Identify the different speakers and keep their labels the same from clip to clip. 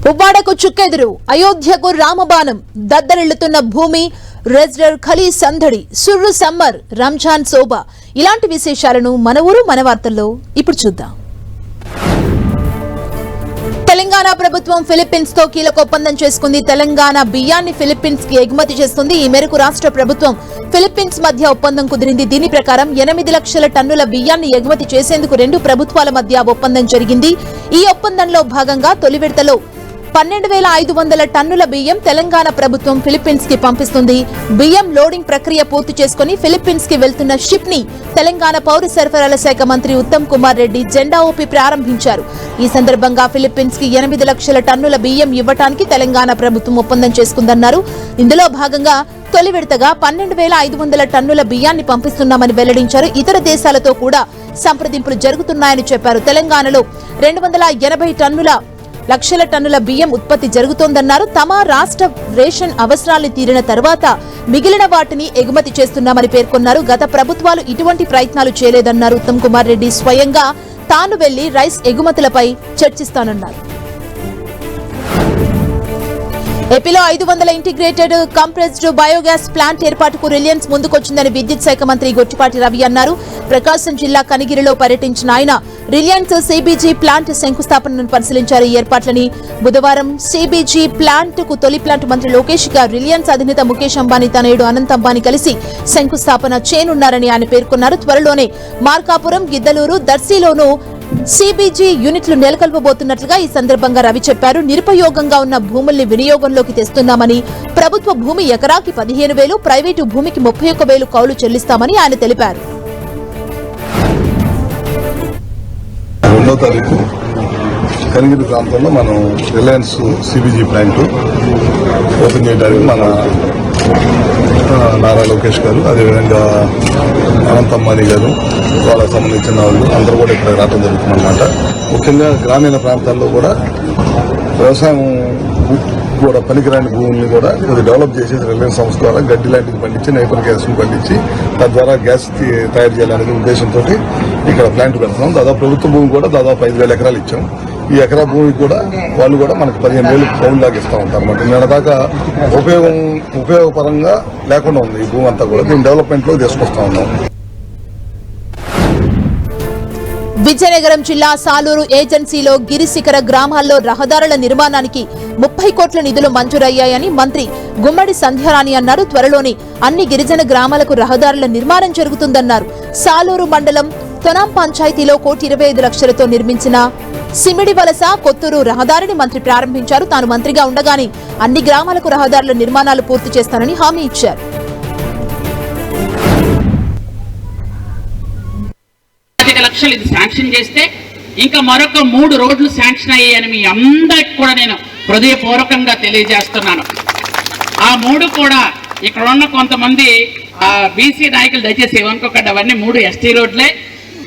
Speaker 1: పువ్వాడకు చుక్కెదురు, అయోధ్యకు రామబాణం, దద్దరిల్లుతున్న భూమి, రెజ్డర్ ఖలీ సందడి, సుర్రు సమ్మర్, రంజాన్ శోభ, ఇలాంటి విశేషాలను మన ఊరు మన వార్తల్లో ఇప్పుడు చూద్దాం. తెలంగాణ ప్రభుత్వం ఫిలిప్పీన్స్ తో కీలక ఒప్పందం చేసుకుంది. తెలంగాణ బియ్యాన్ని ఫిలిప్పీన్స్ కి ఎగుమతి చేస్తుంది. ఈ మేరకు రాష్ట్ర ప్రభుత్వం ఫిలిప్పీన్స్ మధ్య ఒప్పందం కుదిరింది. దీని ప్రకారం 8 లక్షల టన్నుల బియ్యాన్ని ఎగుమతి చేసేందుకు రెండు ప్రభుత్వాల మధ్య ఒప్పందం జరిగింది. ఈ ఒప్పందంలో భాగంగా తొలి విడతలో 12,500 టన్నుల బియ్యం తెలంగాణ ప్రభుత్వం ఫిలిప్పీన్స్ కి పంపిస్తుంది. బియ్యం లోడింగ్ ప్రక్రియ పూర్తి చేసుకుని ఫిలిప్పీన్స్ కి వెళ్తున్న షిప్ ని తెలంగాణ పౌర సరఫరాల శాఖ మంత్రి ఉత్తమ్ కుమార్ రెడ్డి జెండా ఊపి ప్రారంభించారు. ఈ సందర్భంగా ఫిలిప్పీన్స్ కి 8 లక్షల టన్నుల బియ్యం ఇవ్వడానికి తెలంగాణ ప్రభుత్వం ఒప్పందం చేసుకుందన్నారు. ఇందులో భాగంగా తొలి విడతగా 12,500 టన్నుల బియ్యాన్ని పంపిస్తున్నామని వెల్లడించారు. ఇతర దేశాలతో కూడా సంప్రదింపులు జరుగుతున్నాయని చెప్పారు. తెలంగాణలో 280 లక్షల టన్నుల బియ్యం ఉత్పత్తి జరుగుతోందన్నారు. తమ రాష్ట్ర రేషన్ అవసరాలు తీరిన తర్వాత మిగిలిన వాటిని ఎగుమతి చేస్తున్నామని పేర్కొన్నారు. గత ప్రభుత్వాలు ఇటువంటి ప్రయత్నాలు చేయలేదన్నారు ఉత్తమ్ కుమార్ రెడ్డి. స్వయంగా తాను వెళ్లి రైస్ ఎగుమతులపై చర్చిస్తానన్నారు. ఏపీలో 500 ఇంటిగ్రేటెడ్ కంప్రెస్డ్ బయోగ్యాస్ ప్లాంట్ ఏర్పాటుకు రిలయన్స్ ముందుకొచ్చిందని విద్యుత్ శాఖ మంత్రి గొట్టిపాటి రవి అన్నారు. ప్రకాశం జిల్లా కనిగిరిలో పర్యటించిన ఆయన రిలయన్స్ సిబిజీ ప్లాంట్ శంకుస్థాపనను పరిశీలించారు. ఈ ఏర్పాట్లని బుధవారం సిబిజీ ప్లాంట్ కు తొలి ప్లాంట్ మంత్రి లోకేష్ గా రిలయన్స్ అధినేత ముఖేష్ అంబానీ తనయుడు అనంత్ అంబానీ కలిసి శంకుస్థాపన చేయనున్నారని ఆయన పేర్కొన్నారు. త్వరలోనే మార్కాపురం, గిద్దలూరు, దర్శిలోనూ సిబిజీ యూనిట్లు నెలకొల్పబోతున్నట్లుగా ఈ సందర్భంగా రవి చెప్పారు. నిరుపయోగంగా ఉన్న భూముల్ని వినియోగంలోకి తెస్తున్నామని, ప్రభుత్వ భూమి ఎకరాకి 15,000, ప్రైవేటు భూమికి 31,000 కౌలు చెల్లిస్తామని ఆయన తెలిపారు.
Speaker 2: 2వ తారీఖు కనిగిరి ప్రాంతంలో మనం రిలయన్స్ సిబిజీ ప్లాంట్ ఓపెన్ చేయడానికి మన నారా లోకేష్ గారు, అదేవిధంగా అనంత్ అంబానీ గారు, వాళ్ళకి సంబంధించిన వాళ్ళు అందరూ కూడా ఇక్కడ రావడం జరుగుతుందన్నమాట. ముఖ్యంగా గ్రామీణ ప్రాంతాల్లో కూడా వ్యవసాయం కూడా పనికిరాని భూముల్ని కూడా కొద్దిగా డెవలప్ చేసేది రిలయన్స్ సంస్థ ద్వారా గడ్డి లాంటిది పండించి, నైపర్ గ్యాస్ని పండించి తద్వారా గ్యాస్ తయారు చేయాలనే ఉద్దేశంతో ఇక్కడ ప్లాంట్ పెడుతున్నాం. దాదాపు ప్రభుత్వ భూమి కూడా దాదాపు 5,000 ఎకరాలు ఇచ్చాం. ఈ ఎకరా భూమి కూడా వాళ్ళు కూడా మనకు 15,000 కౌలు లాగా ఇస్తూ ఉంటారు అన్నమాట. నిన్నదాకా ఉపయోగపరంగా లేకుండా ఉంది ఈ భూమి అంతా కూడా. దీన్ని డెవలప్మెంట్ లో తీసుకొస్తా ఉన్నాం.
Speaker 1: విజయనగరం జిల్లా సాలూరు ఏజెన్సీలో గిరిశిఖర గ్రామాల్లో రహదారుల నిర్మాణానికి 30 కోట్ల నిధులు మంజూరయ్యాయని మంత్రి గుమ్మడి సంధ్యారాణి అన్నారు. త్వరలోనే అన్ని గిరిజన గ్రామాలకు రహదారుల నిర్మాణం జరుగుతుందన్నారు. సాలూరు మండలం తొనాం పంచాయతీలో 1,25 లక్షలతో నిర్మించిన సిమిడి వలస కొత్తూరు రహదారిని మంత్రి ప్రారంభించారు. తాను మంత్రిగా ఉండగానే అన్ని గ్రామాలకు రహదారుల నిర్మాణాలు పూర్తి చేస్తానని హామీ ఇచ్చారు.
Speaker 3: లక్షలు ఇది శాంక్షన్ చేస్తే ఇంకా మరొక 3 రోడ్లు శాంక్షన్ అయ్యాయని మీ అందరికి కూడా నేను హృదయపూర్వకంగా తెలియజేస్తున్నాను. ఆ 3 కూడా ఇక్కడ ఉన్న కొంతమంది బీసీ నాయకులు దయచేసి ఏమనుకోకండి, అవన్నీ 3 ఎస్టీ రోడ్లే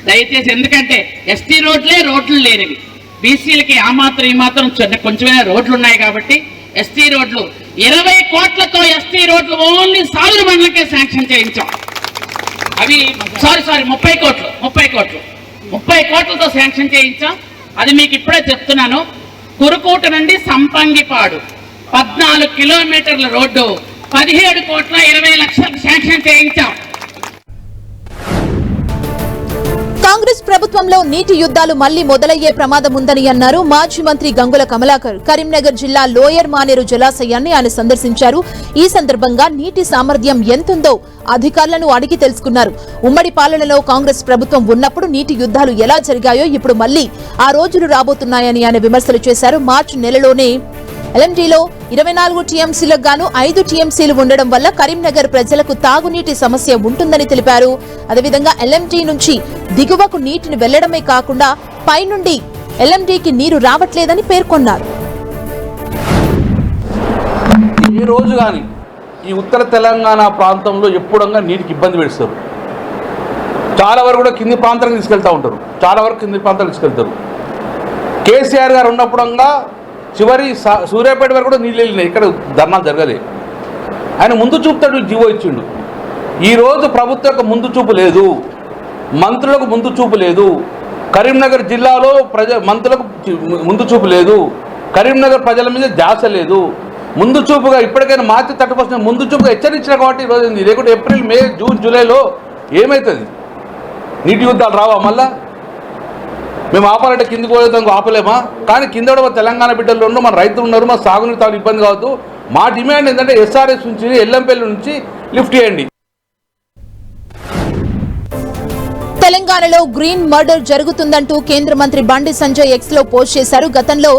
Speaker 3: దయచేసి. ఎందుకంటే ఎస్టీ రోడ్లు లేనివి, బీసీలకి ఆ మాత్రం ఈ మాత్రం కొంచెమైనా రోడ్లు ఉన్నాయి కాబట్టి ఎస్టీ రోడ్లు 20 కోట్లతో ఎస్టీ రోడ్లు ఓన్లీ సాలూరు మండలకే శాంక్షన్ చేయించాం. అవి సారీ 30 కోట్లతో శాంక్షన్ చేయించాం. అది మీకు ఇప్పుడే చెప్తున్నాను. కురుకోట నుండి సంపంగిపాడు 14 కిలోమీటర్ల రోడ్డు 17,20,00,000 శాంక్షన్ చేయించాం.
Speaker 1: కాంగ్రెస్ ప్రభుత్వంలో నీటి యుద్ధాలు మళ్లీ మొదలయ్యే ప్రమాదం ఉందని అన్నారు మాజీ మంత్రి గంగుల కమలాకర్. కరీంనగర్ జిల్లా లోయర్ మానేరు జలాశయాన్ని ఆయన సందర్శించారు. ఈ సందర్భంగా నీటి సామర్థ్యం ఎంతుందో అధికారులను అడిగి తెలుసుకున్నారు. ఉమ్మడి పాలనలో కాంగ్రెస్ ప్రభుత్వం ఉన్నప్పుడు నీటి యుద్ధాలు ఎలా జరిగాయో ఇప్పుడు మళ్లీ ఆ రోజులు రాబోతున్నాయని ఆయన విమర్శలు చేశారు. మార్చి నెలలోనే ఎల్ఎంటీలో 24 టీఎంసీలకు గాను 5 టీఎంసీలు ఉండడం వల్ల కరీంనగర్ ప్రజలకు తాగునీటి సమస్య ఉంటుందని తెలిపారు. అదేవిధంగా ఎల్ఎంటీ నుంచి దిగువకు నీటిని వెళ్లడమే కాకుండా పైనుండి ఎల్ఎంటీకి నీరు రావట్లేదని పేర్కొన్నారు.
Speaker 4: ఈ రోజు కానీ ఈ ఉత్తర తెలంగాణ ప్రాంతంలో ఎప్పుడంగా నీటికి ఇబ్బంది పెడతారు. చాలా వరకు కూడా కింది ప్రాంతాలకు తీసుకెళ్తారు. కేసీఆర్ గారు ఉన్నప్పుడంగా చివరి సూర్యాపేట వరకు కూడా నీళ్ళు వెళ్ళినాయి. ఇక్కడ ధర్నాలు జరగలేదు. ఆయన ముందు చూపుతాడు, జీవో ఇచ్చిండు. ఈరోజు ప్రభుత్వం ముందు చూపు లేదు, మంత్రులకు ముందు చూపు లేదు, కరీంనగర్ జిల్లాలో మంత్రులకు ముందు చూపు లేదు. కరీంనగర్ ప్రజల మీద ధ్యాస లేదు. ముందు చూపుగా ఇప్పటికైనా మార్చి 31 ముందు చూపుగా హెచ్చరించిన కాబట్టి ఈరోజు ఉంది. లేకుంటే ఏప్రిల్, మే, జూన్, జూలైలో ఏమవుతుంది? నీటి యుద్ధాలు రావా మళ్ళా? మేము ఆపాలంటే కిందికి పోయేదానికి ఆపలేమా? కానీ కింద కూడా మన తెలంగాణ బిడ్డలు ఉన్నారు, మన రైతులు ఉన్నారు, మన సాగునీరు తాగు ఇబ్బంది కావద్దు. మా డిమాండ్ ఏంటంటే ఎస్ఆర్ఎస్ నుంచి ఎల్లంపల్లి నుంచి లిఫ్ట్ చేయండి.
Speaker 1: తెలంగాణలో గ్రీన్ మర్డర్ జరుగుతుందంటూ కేంద్ర మంత్రి బండి సంజయ్ ఎక్స్ లో పోస్ట్ చేశారు. గతంలో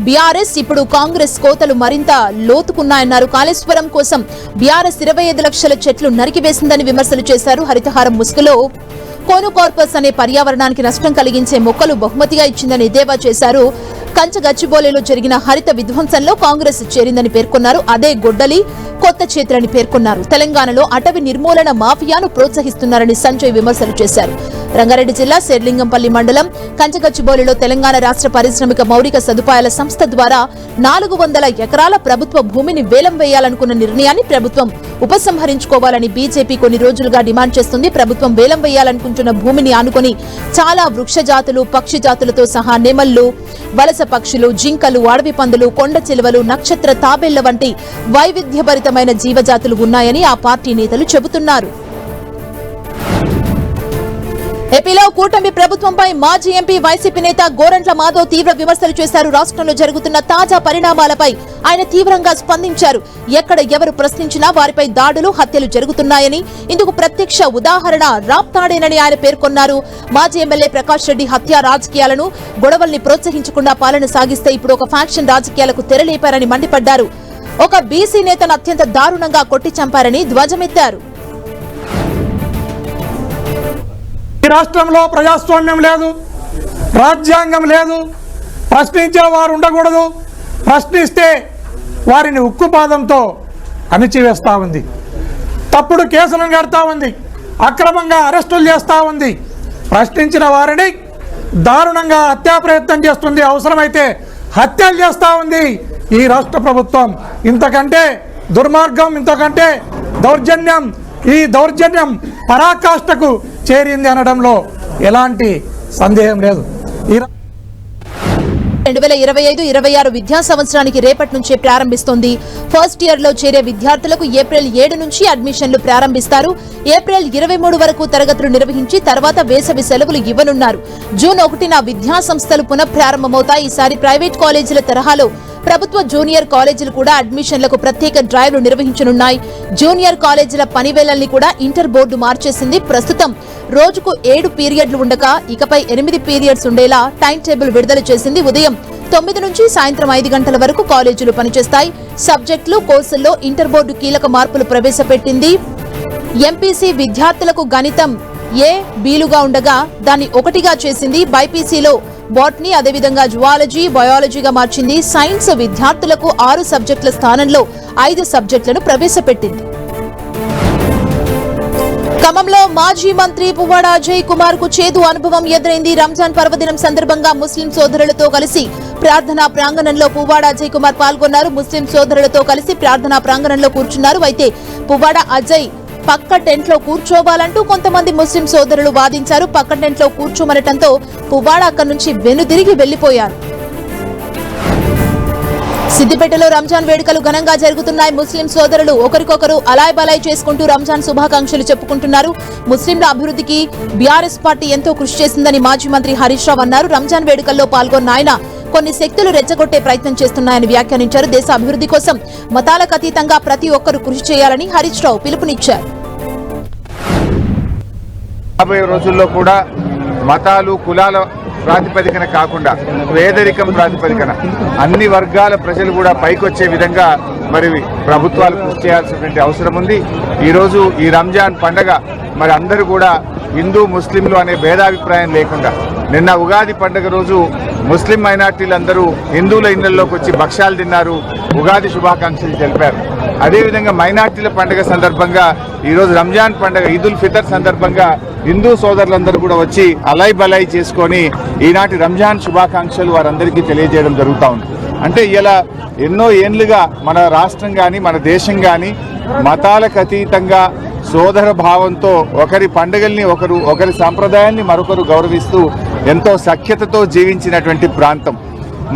Speaker 1: బీఆర్ఎస్, ఇప్పుడు కాంగ్రెస్ కోతలు మరింత లోతుకున్నాయన్నారు. కాళేశ్వరం కోసం బీఆర్ఎస్ 25 లక్షల చెట్లు నరికివేసిందని విమర్శలు చేశారు. హరితహారం ముసుగులో కోను కార్పస్ అనే పర్యావరణానికి నష్టం కలిగించే మొక్కలు బహుమతిగా ఇచ్చిందని ఎద్దేవా చేశారు. కంచగచ్చిబౌలిలో జరిగిన హరిత విధ్వంసంలో కాంగ్రెస్ చేరిందని పేర్కొన్నారు. అదే గొడ్డలి కొత్త చేతులని పేర్కొన్నారు. తెలంగాణలో అటవీ నిర్మూలన మాఫియాను ప్రోత్సహిస్తున్నారని సంజయ్ విమర్శలు చేశారు. రంగారెడ్డి జిల్లా శేర్లింగంపల్లి మండలం కంచగచ్చిబౌలిలో తెలంగాణ రాష్ట్ర పారిశ్రామిక మౌలిక సదుపాయాల సంస్థ ద్వారా 400 ఎకరాల ప్రభుత్వ భూమిని వేలం వేయాలనుకున్న నిర్ణయాన్ని ప్రభుత్వం ఉపసంహరించుకోవాలని బీజేపీ కొన్ని రోజులుగా డిమాండ్ చేస్తుంది. ప్రభుత్వం వేలం వేయాలనుకుంటున్న భూమిని ఆనుకొని చాలా వృక్ష జాతులు, పక్షి జాతులతో సహా నెమళ్లు, వలస పక్షులు, జింకలు, అడవి పందులు, కొండ చిలువలు, నక్షత్ర తాబేళ్ల వంటి వైవిధ్యభరితమైన జీవజాతులు ఉన్నాయని ఆ పార్టీ నేతలు చెబుతున్నారు. ఏపీలో కూటమి ప్రభుత్వంపై మాజీ ఎంపీ వైసీపీ నేత గోరంట్ల మాధవ్ తీవ్ర విమర్శలు చేశారు. రాష్ట్రంలో జరుగుతున్న తాజా పరిణామాలపై ఆయన తీవ్రంగా స్పందించారు. ఎక్కడ ఎవరు ప్రశ్నించినా వారిపై దాడులు, హత్యలు జరుగుతున్నాయని, ఇందుకు ప్రత్యక్ష ఉదాహరణ రాప్తాడేనని ఆయన పేర్కొన్నారు. మాజీ ఎమ్మెల్యే ప్రకాష్ రెడ్డి హత్య రాజకీయాలను, గొడవల్ని ప్రోత్సహించకుండా పాలన సాగిస్తే ఇప్పుడు ఒక ఫ్యాక్షన్ రాజకీయాలకు తెరలేపారని మండిపడ్డారు. ఒక బీసీ నేతను అత్యంత దారుణంగా కొట్టి చంపారని ధ్వజమెత్తారు.
Speaker 5: ఈ రాష్ట్రంలో ప్రజాస్వామ్యం లేదు, రాజ్యాంగం లేదు, ప్రశ్నించే వారు ఉండకూడదు, ప్రశ్నిస్తే వారిని ఉక్కుపాదంతో అణిచివేస్తూ ఉంది, తప్పుడు కేసులను కడతా ఉంది, అక్రమంగా అరెస్టులు చేస్తూ ఉంది, ప్రశ్నించిన వారిని దారుణంగా హత్యా ప్రయత్నం చేస్తుంది, అవసరమైతే హత్యలు చేస్తూ ఉంది ఈ రాష్ట్ర ప్రభుత్వం. ఇంతకంటే దుర్మార్గం, ఇంతకంటే దౌర్జన్యం, ఈ దౌర్జన్యం పరాకాష్ఠకు చేరింది అనడంలో ఎలాంటి సందేహం లేదు.
Speaker 1: 2025-26 విద్యా సంవత్సరానికి రేపటి నుంచే ప్రారంభిస్తోంది. ఫస్ట్ ఇయర్ లో చేరే విద్యార్థులకు ఏప్రిల్ 7 నుంచి అడ్మిషన్లు ప్రారంభిస్తారు. ఏప్రిల్ 23 వరకు తరగతులు నిర్వహించి తర్వాత వేసవి సెలవులు ఇవ్వనున్నారు. జూన్ 1న విద్యా సంస్థలు పునఃప్రారంభమవుతాయి. ఈసారి ప్రైవేట్ కాలేజీల తరహాలో ప్రభుత్వ జూనియర్ కాలేజీలు కూడా అడ్మిషన్లకు ప్రత్యేక డ్రైవ్లు నిర్వహించనున్నాయి. జూనియర్ కాలేజీల పనివేళల్ని కూడా ఇంటర్ బోర్డు మార్చేసింది. ప్రస్తుతం రోజుకు 7 పీరియడ్లు ఉండగా ఇకపై 8 పీరియడ్స్ ఉండేలా టైం టేబుల్ విడుదల చేసింది. ఉదయం 9 నుంచి సాయంత్రం 5 గంటల వరకు కాలేజీలు పనిచేస్తాయి. సబ్జెక్టులు, కోర్సుల్లో ఇంటర్ బోర్డు కీలక మార్పులు ప్రవేశపెట్టింది. ఎంపీసీ విద్యార్థులకు గణితం ఏ, బీలుగా ఉండగా దాన్ని 1గా చేసింది. బైపీసీలో బాటనీ, అదేవిధంగా జువాలజీ, బయాలజీగా మార్చింది. సైన్స్ విద్యార్థులకు 6 సబ్జెక్టుల స్థానంలో 5 సబ్జెక్టులను ప్రవేశపెట్టింది. ఖమ్మంలో మాజీ మంత్రి పువ్వాడ అజయ్ కుమార్ కు చేదు అనుభవం ఎదురైంది. రంజాన్ పర్వదినం సందర్భంగా ముస్లిం సోదరులతో కలిసి ప్రార్థనా ప్రాంగణంలో పువ్వాడ అజయ్ కుమార్ పాల్గొన్నారు. ముస్లిం సోదరులతో కలిసి ప్రార్థనా ప్రాంగణంలో కూర్చున్నారు. అయితే పువ్వాడ అజయ్ పక్క టెంట్ లో కూర్చోవాలంటూ కొంతమంది ముస్లిం సోదరులు వాదించారు. పక్క టెంట్ లో కూర్చోమనటంతో పువ్వాడ అక్కడి నుంచి వెనుదిరిగి వెళ్లిపోయారు. సిద్దిపేటలో రంజాన్ వేడుకలు ఘనంగా జరుగుతున్నాయి. ముస్లిం సోదరులు ఒకరికొకరు అలాయ్ బలాయ్ చేసుకుంటూ రంజాన్ శుభాకాంక్షలు చెప్పుకుంటున్నారు. ముస్లింల అభివృద్ధికి బీఆర్ఎస్ పార్టీ ఎంతో కృషి చేసిందని మాజీ మంత్రి హరీష్ రావు అన్నారు. రంజాన్ వేడుకల్లో పాల్గొన్న ఆయన కొన్ని శక్తులు రెచ్చగొట్టే ప్రయత్నం చేస్తున్నాయని వ్యాఖ్యానించారు. దేశ అభివృద్ధి కోసం మతాలకు అతీతంగా ప్రతి ఒక్కరూ కృషి చేయాలని హరీష్ రావు పిలుపునిచ్చారు.
Speaker 6: రాబోయే రోజుల్లో కూడా మతాలు, కులాల ప్రాతిపదికన కాకుండా పేదరికం ప్రాతిపదికన అన్ని వర్గాల ప్రజలు కూడా పైకొచ్చే విధంగా మరి ప్రభుత్వాలు కృషి చేయాల్సినటువంటి అవసరం ఉంది. ఈరోజు ఈ రంజాన్ పండగ మరి అందరూ కూడా హిందూ, ముస్లింలు అనే భేదాభిప్రాయం లేకుండా నిన్న ఉగాది పండుగ రోజు ముస్లిం మైనార్టీలందరూ హిందువుల ఇళ్లలోకి వచ్చి భక్ష్యాలు తిన్నారు, ఉగాది శుభాకాంక్షలు తెలిపారు. అదేవిధంగా మైనార్టీల పండుగ సందర్భంగా ఈరోజు రంజాన్ పండుగ, ఈదుల్ ఫితర్ సందర్భంగా హిందూ సోదరులందరూ కూడా వచ్చి అలాయ్ బలాయ్ చేసుకొని ఈనాటి రంజాన్ శుభాకాంక్షలు వారందరికీ తెలియజేయడం జరుగుతూ ఉంది. అంటే ఇలా ఎన్నో ఏళ్లుగా మన రాష్ట్రం కానీ మన దేశం కానీ మతాలకు అతీతంగా సోదర భావంతో ఒకరి పండుగల్ని ఒకరి సాంప్రదాయాన్ని మరొకరు గౌరవిస్తూ ఎంతో సఖ్యతతో జీవించినటువంటి ప్రాంతం.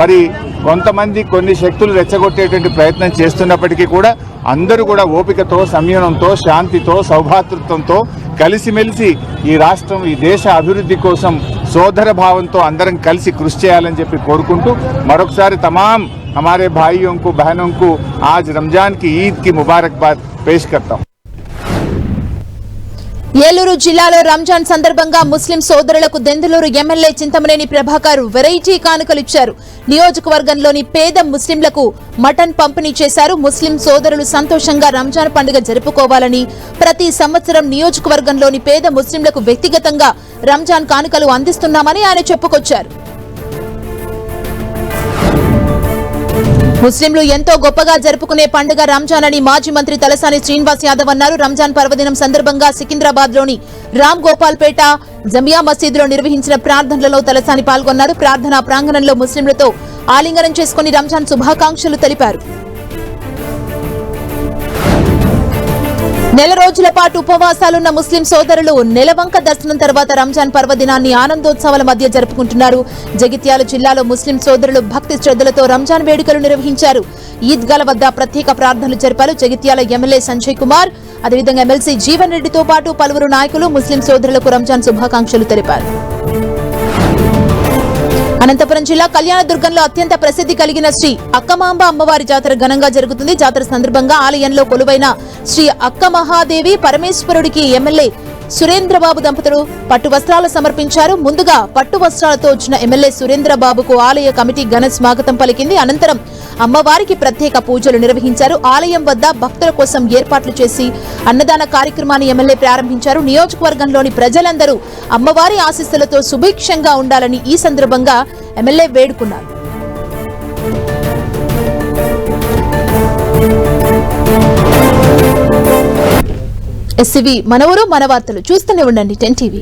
Speaker 6: మరి కొంతమంది కొన్ని శక్తులు రెచ్చగొట్టేటువంటి ప్రయత్నం చేస్తున్నప్పటికీ కూడా అందరూ కూడా ఓపికతో, సంయమనంతో, శాంతితో, సౌభాతృత్వంతో కలిసిమెలిసి ఈ రాష్ట్రం, ఈ దేశ అభివృద్ధి కోసం సోదర భావంతో అందరం కలిసి కృషి చేయాలని చెప్పి కోరుకుంటూ మరొకసారి तमाम हमारे भाइयों को, बहनों को आज रमजान की ईद की मुबारकबाद पेश करता हूँ।
Speaker 1: ఏలూరు జిల్లాలో రంజాన్ సందర్భంగా ముస్లిం సోదరులకు దెందులూరు ఎమ్మెల్యే చింతమనేని ప్రభాకర్ వెరైటీ కానుకలిచ్చారు. నియోజకవర్గంలోని పేద ముస్లింలకు మటన్ పంపిణీ చేశారు. ముస్లిం సోదరులు సంతోషంగా రంజాన్ పండుగ జరుపుకోవాలని ప్రతి సంవత్సరం నియోజకవర్గంలోని పేద ముస్లింలకు వ్యక్తిగతంగా రంజాన్ కానుకలు అందిస్తున్నామని ఆయన చెప్పుకొచ్చారు. ముస్లింలు ఎంతో గొప్పగా జరుపుకునే పండుగ రంజాన్ అని మాజీ మంత్రి తలసాని శ్రీనివాస్ యాదవ్ అన్నారు. రంజాన్ పర్వదినం సందర్భంగా సికింద్రాబాద్ లోని రామ్ గోపాల్పేట జమియా మసీదులో నిర్వహించిన ప్రార్థనలలో తలసాని పాల్గొన్నారు. ప్రార్థనా ప్రాంగణంలో ముస్లింలతో ఆలింగనం చేసుకుని రంజాన్ శుభాకాంక్షలు తెలిపారు. నెల రోజుల పాటు ఉపవాసాలున్న ముస్లిం సోదరులు నెలవంక దర్శనం తర్వాత రంజాన్ పర్వదినాన్ని ఆనందోత్సవాల మధ్య జరుపుకుంటున్నారు. జగిత్యాల జిల్లాలో ముస్లిం సోదరులు భక్తి శ్రద్ధలతో రంజాన్ వేడుకలు నిర్వహించారు. ఈద్గాల వద్ద ప్రత్యేక ప్రార్థనలు జరిపారు. జగిత్యాల ఎమ్మెల్యే సంజయ్ కుమార్, అదేవిధంగా ఎమ్మెల్సీ జీవన్ రెడ్డితో పాటు పలువురు నాయకులు ముస్లిం సోదరులకు రంజాన్ శుభాకాంక్షలు తెలిపారు. అనంతపురం జిల్లా కళ్యాణదుర్గంలో అత్యంత ప్రసిద్ధి కలిగిన శ్రీ అక్కమాంబ అమ్మవారి జాతర ఘనంగా జరుగుతుంది. జాతర సందర్భంగా ఆలయంలో కొలువైన శ్రీ అక్క మహాదేవి పరమేశ్వరుడికి ఎమ్మెల్యే సురేంద్రబాబు దంపతులు పట్టు వస్త్రాలు సమర్పించారు. ముందుగా పట్టు వస్త్రాలతో వచ్చిన ఎమ్మెల్యే సురేంద్రబాబుకు ఆలయ కమిటీ ఘన స్వాగతం పలికింది. అనంతరం అమ్మవారికి ప్రత్యేక పూజలు నిర్వహించారు. ఆలయం వద్ద భక్తుల కోసం ఏర్పాట్లు చేసి అన్నదాన కార్యక్రమాన్ని ఎమ్మెల్యే ప్రారంభించారు. నియోజకవర్గంలోని ప్రజలందరూ అమ్మవారి ఆశీస్సులతో సుభిక్షంగా ఉండాలని ఈ సందర్భంగా ఎమ్మెల్యే వేడుకున్నారు. ఎస్సీవీ మన ఊరు మన వార్తలు చూస్తూనే ఉండండి 10 టీవీ.